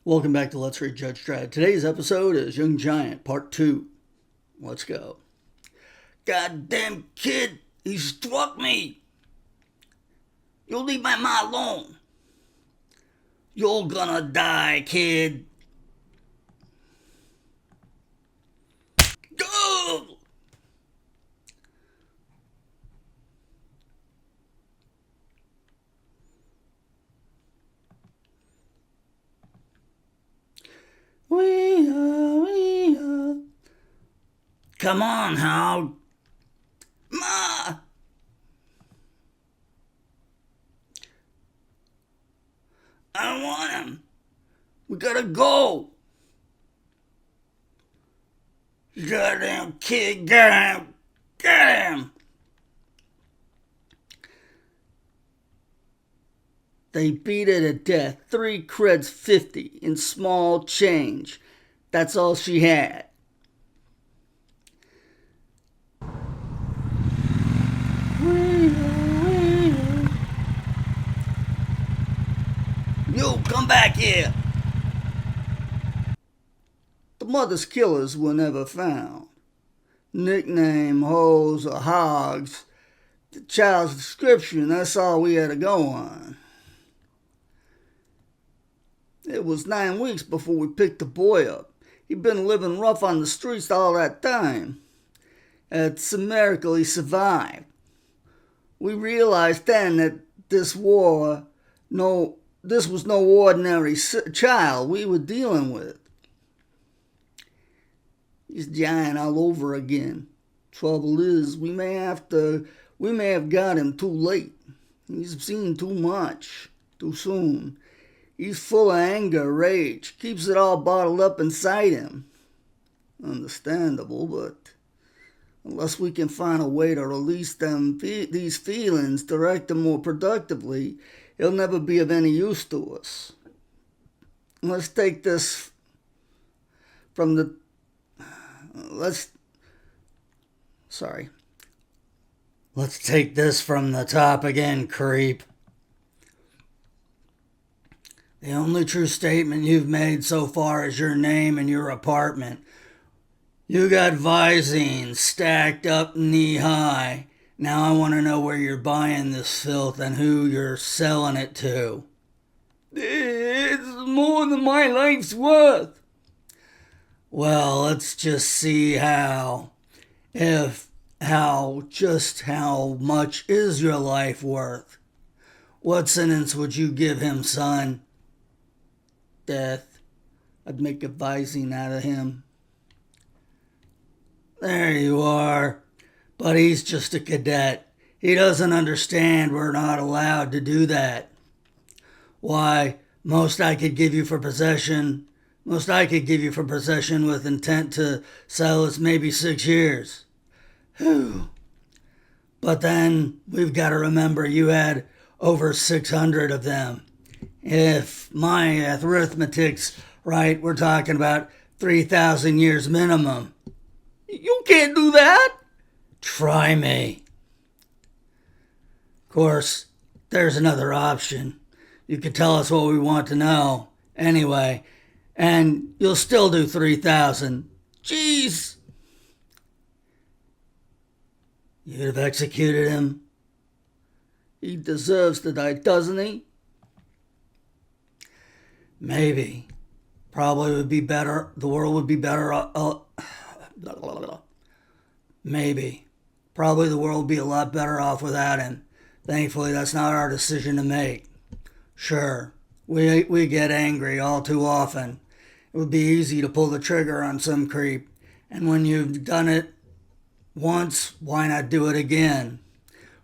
Welcome back to Let's Read Judge Dredd. Today's episode is Young Giant, Part 2. Let's go. Goddamn kid, he struck me. You leave my ma alone. You're gonna die, kid. Go! We are. Come on, Hal. Ma! I don't want him. We gotta go. You goddamn kid, get him. Get him. They beat her to death. 3 creds 50 in small change. That's all she had. You come back here. The mother's killers were never found. Nickname, hoes, or hogs. The child's description, that's all we had to go on. It was 9 weeks before we picked the boy up. He'd been living rough on the streets all that time. It's a miracle he survived. We realized then that this was no ordinary child we were dealing with. He's giant all over again. Trouble is, we may have got him too late. He's seen too much, too soon. He's full of anger, rage, keeps it all bottled up inside him. Understandable, but unless we can find a way to release these feelings, direct them more productively, he'll never be of any use to us. Let's take this from the... Let's take this from the top again, creep. The only true statement you've made so far is your name and your apartment. You got Visine stacked up knee high. Now I want to know where you're buying this filth and who you're selling it to. It's more than my life's worth. Well, let's just see how much is your life worth? What sentence would you give him, son? Death. I'd make a Visine out of him. There you are. But he's just a cadet. He doesn't understand we're not allowed to do that. Why, most I could give you for possession with intent to sell is maybe 6 years. Whew. But then we've got to remember you had over 600 of them. If my arithmetic's right, we're talking about 3,000 years minimum. You can't do that. Try me. Of course, there's another option. You could tell us what we want to know. Anyway, and you'll still do 3,000. Jeez. You'd have executed him. He deserves to die, doesn't he? Maybe. Probably would be better. The world would be better. Maybe. Probably the world would be a lot better off without him. Thankfully, that's not our decision to make. Sure, we get angry all too often. It would be easy to pull the trigger on some creep. And when you've done it once, why not do it again?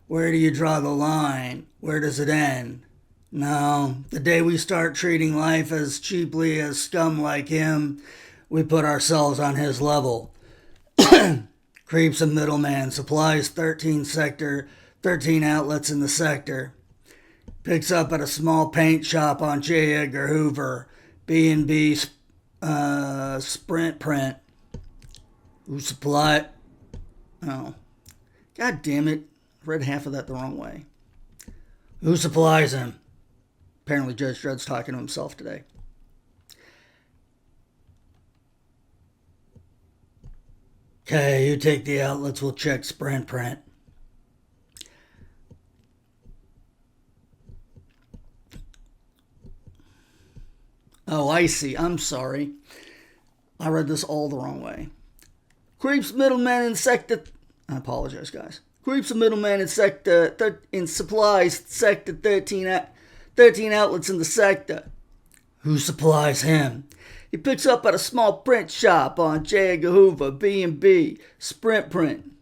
Where do you draw the line? Where does it end? No, the day we start treating life as cheaply as scum like him, we put ourselves on his level. Creep's a middleman, supplies 13 outlets in the sector. Picks up at a small paint shop on J. Edgar Hoover, B&B Sprint Print. Who supply... Oh, God damn it. I read half of that the wrong way. Who supplies him? Apparently Judge Dredd's talking to himself today. Okay, you take the outlets, we'll check Sprint print. Oh, I see. I'm sorry. I read this all the wrong way. Creeps middleman in sector... I apologize, guys. Creeps a middleman in supplies sector 13 outlets in the sector. Who supplies him? He picks up at a small print shop on J. Edgar Hoover, B&B, Sprint Print.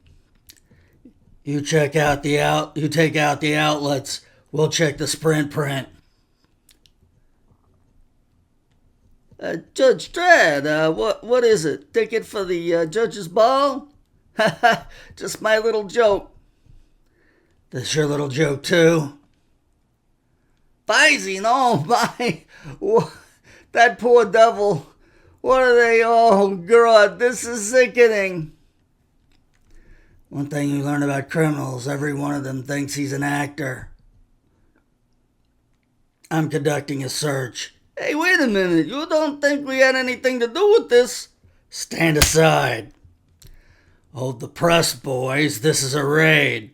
You take out the outlets. We'll check the Sprint Print. Judge Dredd, what is it? Ticket for the judge's ball? Haha, just my little joke. This your little joke too? Visine, oh my, that poor devil. What are they? Oh God, this is sickening. One thing you learn about criminals, every one of them thinks he's an actor. I'm conducting a search. Hey, wait a minute. You don't think we had anything to do with this? Stand aside. Hold the press, boys. This is a raid.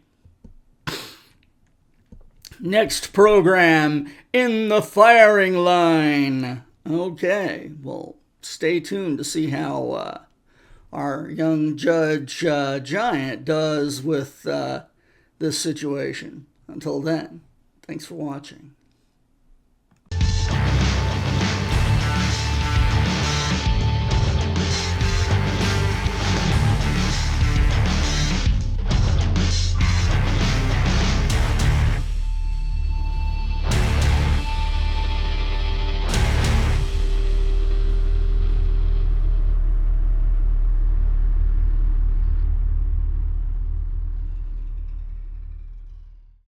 Next program, In the Firing Line. Okay, well, stay tuned to see how our young Judge Giant does with this situation. Until then, thanks for watching.